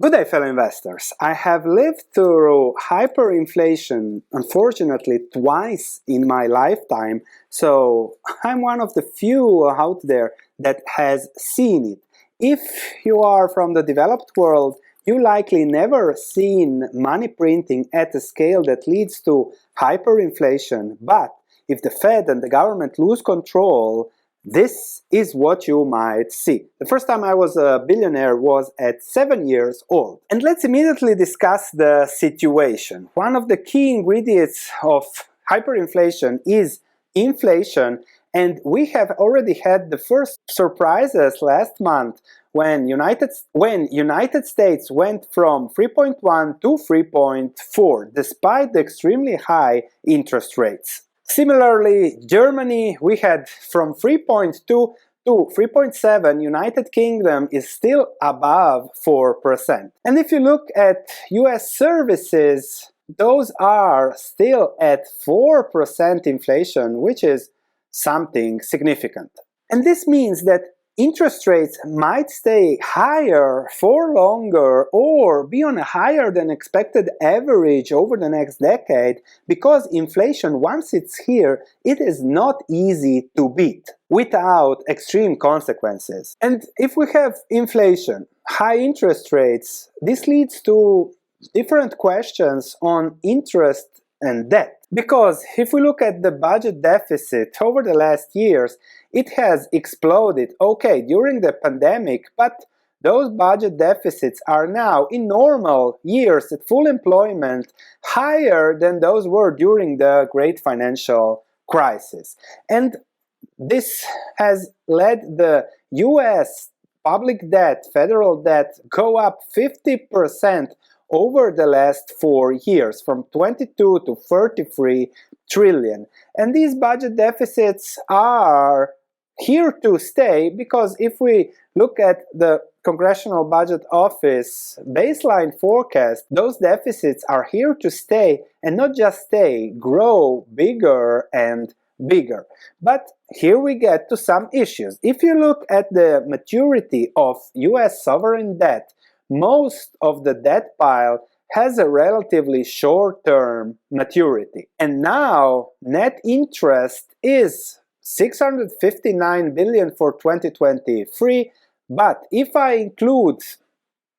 Good day, fellow investors. I have lived through hyperinflation, unfortunately, twice in my lifetime, so I'm one of the few out there that has seen it. If you are from the developed world, you likely never seen money printing at a scale that leads to hyperinflation, but if the Fed and the government lose control, this is what you might see. The first time I was a billionaire was at 7 years old. And let's immediately discuss the situation. One of the key ingredients of hyperinflation is inflation, and we have already had the first surprises last month when United States went from 3.1 to 3.4 despite the extremely high interest rates. Similarly, Germany, we had from 3.2 to 3.7, United Kingdom is still above 4%. And if you look at US services, those are still at 4% inflation, which is something significant. And this means that interest rates might stay higher for longer or be on a higher than expected average over the next decade because inflation, once it's here, it is not easy to beat without extreme consequences. And if we have inflation, high interest rates, this leads to different questions on interest and debt. Because if we look at the budget deficit over the last years, it has exploded, okay, during the pandemic, but those budget deficits are now, in normal years at full employment, higher than those were during the great financial crisis. And this has led the US public debt, federal debt, go up 50% over the last 4 years, from 22 to 33 trillion. And these budget deficits are here to stay because if we look at the Congressional Budget Office baseline forecast, those deficits are here to stay, and not just stay, grow bigger and bigger. But here we get to some issues. If you look at the maturity of US sovereign debt, most of the debt pile has a relatively short-term maturity. And now net interest is 659 billion for 2023, but if I include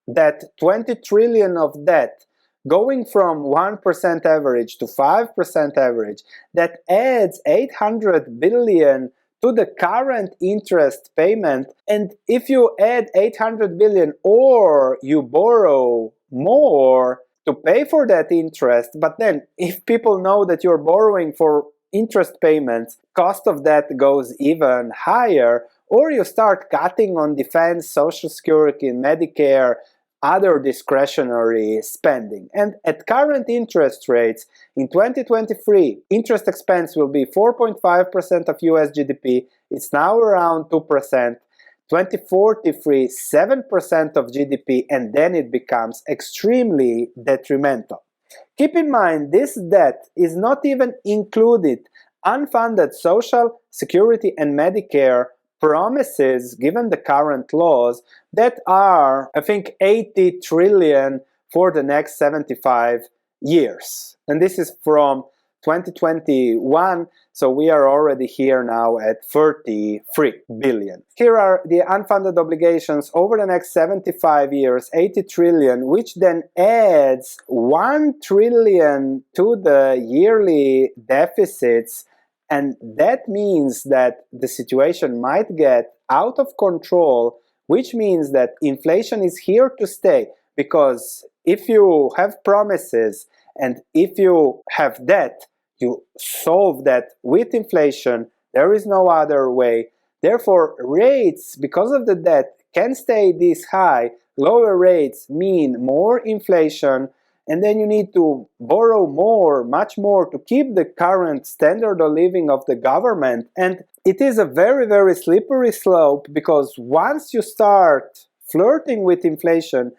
that 20 trillion of debt going from 1% average to 5% average, that adds 800 billion to the current interest payment. And if you add 800 billion or you borrow more to pay for that interest, but then if people know that you're borrowing for interest payments, cost of that goes even higher, or you start cutting on defense, Social Security, Medicare, other discretionary spending. And at current interest rates, in 2023, interest expense will be 4.5% of US GDP. It's now around 2%. 2043, 7% of GDP, and then it becomes extremely detrimental. Keep in mind, this debt is not even included unfunded Social Security and Medicare promises, given the current laws, that are, I think, 80 trillion for the next 75 years. And this is from 2021, so we are already here now at 33 billion. Here are the unfunded obligations over the next 75 years, 80 trillion, which then adds 1 trillion to the yearly deficits. And that means that the situation might get out of control, which means that inflation is here to stay. Because if you have promises and if you have debt, you solve that with inflation. There is no other way. Therefore, rates, because of the debt, can stay this high. Lower rates mean more inflation, and then you need to borrow more, much more, to keep the current standard of living of the government. And it is a very, very slippery slope, because once you start flirting with inflation,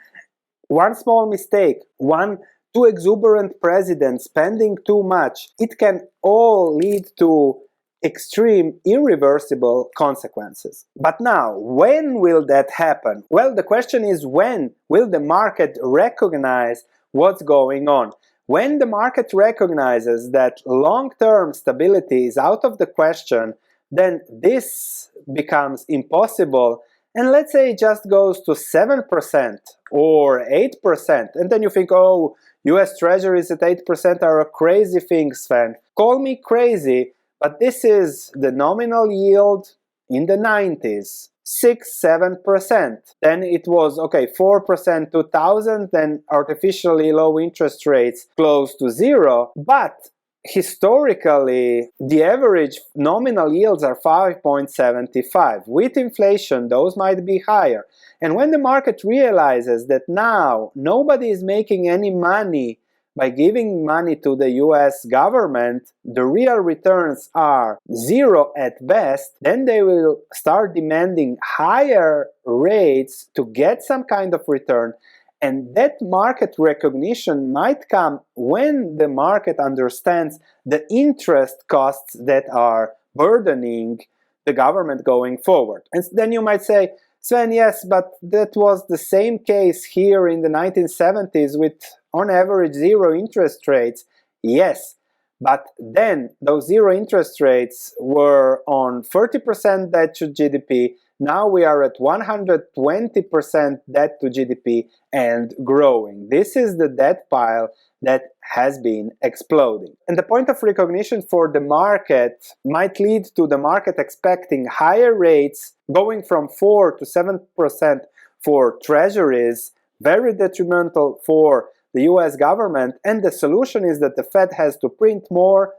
one small mistake, one too exuberant president spending too much, it can all lead to extreme, irreversible consequences. But now, when will that happen? Well, the question is, when will the market recognize what's going on? When the market recognizes that long-term stability is out of the question, then this becomes impossible, and let's say it just goes to 7% or 8%, and then you think, oh, US Treasuries at 8% are a crazy thing, Sven. Call me crazy, but this is the nominal yield in the 90s. 6-7%. Then it was, okay, 4% 2000, then artificially low interest rates close to zero. But historically, the average nominal yields are 5.75. With inflation, those might be higher. And when the market realizes that now nobody is making any money by giving money to the US government, the real returns are zero at best, then they will start demanding higher rates to get some kind of return. And that market recognition might come when the market understands the interest costs that are burdening the government going forward. And then you might say, Sven, yes, but that was the same case here in the 1970s with on average zero interest rates. Yes, but then those zero interest rates were on 30% debt to GDP. Now we are at 120% debt to GDP and growing. This is the debt pile that has been exploding. And the point of recognition for the market might lead to the market expecting higher rates going from 4 to 7% for treasuries, very detrimental for the US government, and the solution is that the Fed has to print more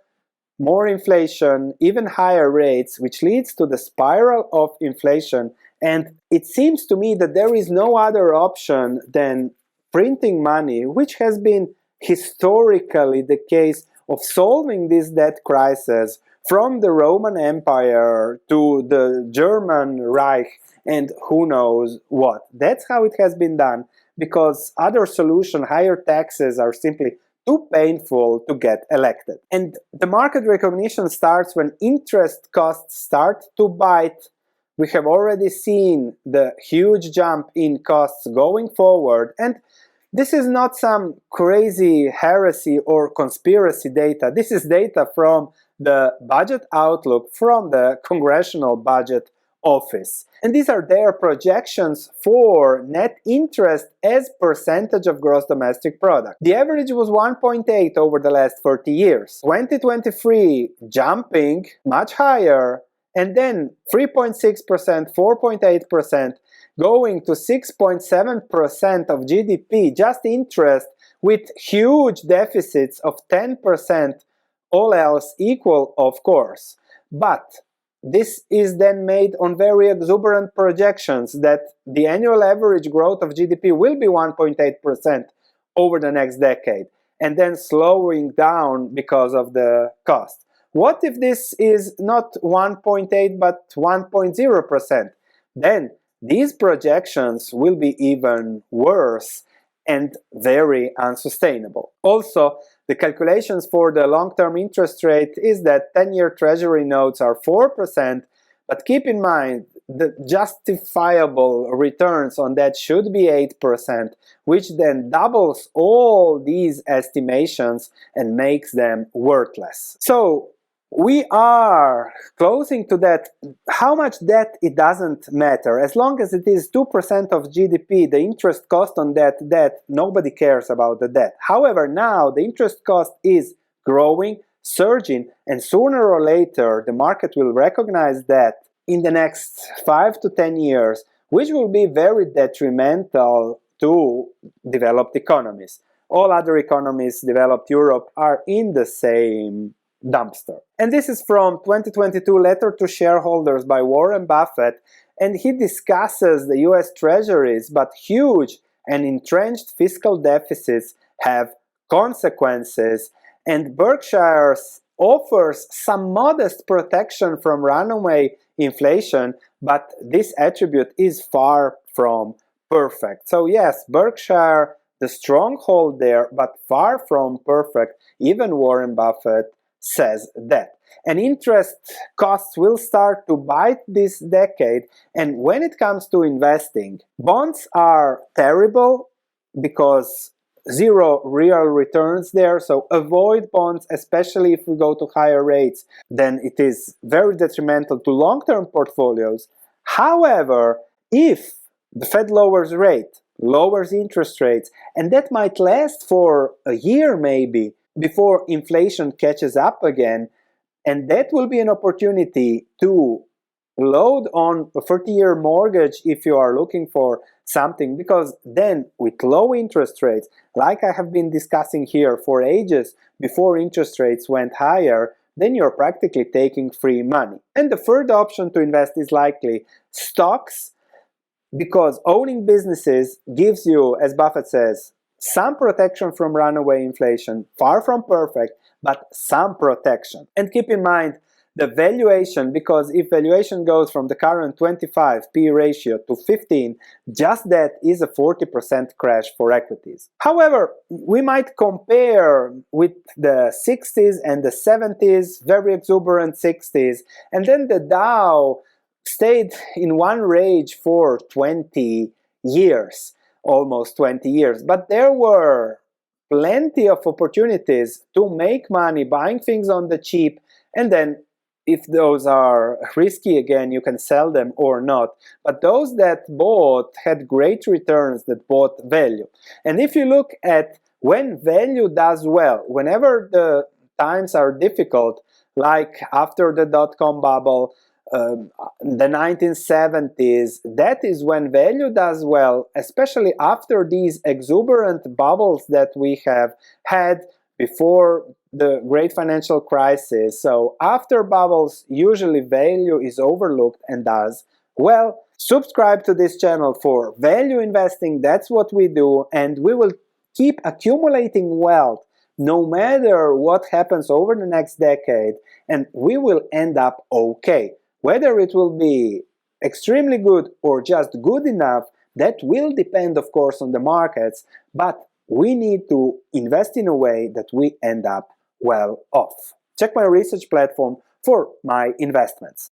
inflation, even higher rates, which leads to the spiral of inflation. And it seems to me that there is no other option than printing money, which has been historically the case of solving this debt crisis from the Roman Empire to the German Reich and who knows what. That's how it has been done, because other solution, higher taxes, are simply too painful to get elected. And the market recognition starts when interest costs start to bite. We have already seen the huge jump in costs going forward, and this is not some crazy heresy or conspiracy data. This is data from the budget outlook from the Congressional Budget Office. And these are their projections for net interest as percentage of gross domestic product. The average was 1.8 over the last 30 years. 2023 jumping much higher, and then 3.6%, 4.8%, going to 6.7% of GDP, just interest, with huge deficits of 10%, all else equal, of course. But this is then made on very exuberant projections that the annual average growth of GDP will be 1.8% over the next decade, and then slowing down because of the cost. What if this is not 1.8 but 1.0%? Then these projections will be even worse and very unsustainable. Also, the calculations for the long-term interest rate is that 10-year Treasury notes are 4%, but keep in mind the justifiable returns on that should be 8%, which then doubles all these estimations and makes them worthless. So we are closing to that. How much debt, it doesn't matter. As long as it is 2% of GDP, the interest cost on that debt, nobody cares about the debt. However, now the interest cost is growing, surging, and sooner or later the market will recognize that in the next 5 to 10 years, which will be very detrimental to developed economies. All other economies, developed Europe, are in the same dumpster. And this is from 2022 Letter to Shareholders by Warren Buffett, and he discusses the US Treasuries, but huge and entrenched fiscal deficits have consequences, and Berkshire offers some modest protection from runaway inflation, but this attribute is far from perfect. So yes, Berkshire, the stronghold there, but far from perfect. Even Warren Buffett says that. And interest costs will start to bite this decade. And when it comes to investing, bonds are terrible because zero real returns there, so avoid bonds, especially if we go to higher rates. Then it is very detrimental to long-term portfolios. However, if the Fed lowers interest rates, and that might last for a year maybe before inflation catches up again, and that will be an opportunity to load on a 30-year mortgage if you are looking for something, because then with low interest rates, like I have been discussing here for ages before interest rates went higher, then you're practically taking free money. And the third option to invest is likely stocks, because owning businesses gives you, as Buffett says, some protection from runaway inflation, far from perfect, but some protection. And keep in mind the valuation, because if valuation goes from the current 25 P ratio to 15, just that is a 40% crash for equities. However, we might compare with the 60s and the 70s, very exuberant 60s, and then the Dow stayed in one range for 20 years, almost 20 years. But there were plenty of opportunities to make money buying things on the cheap, and then if those are risky again, you can sell them or not. But those that bought had great returns, that bought value. And if you look at when value does well, whenever the times are difficult, like after the dot-com bubble, the 1970s, that is when value does well, especially after these exuberant bubbles that we have had before the great financial crisis. So after bubbles, usually value is overlooked and does well. Subscribe to this channel for value investing. That's what we do, and we will keep accumulating wealth no matter what happens over the next decade, and we will end up okay. Whether it will be extremely good or just good enough, that will depend, of course, on the markets, but we need to invest in a way that we end up well off. Check my research platform for my investments.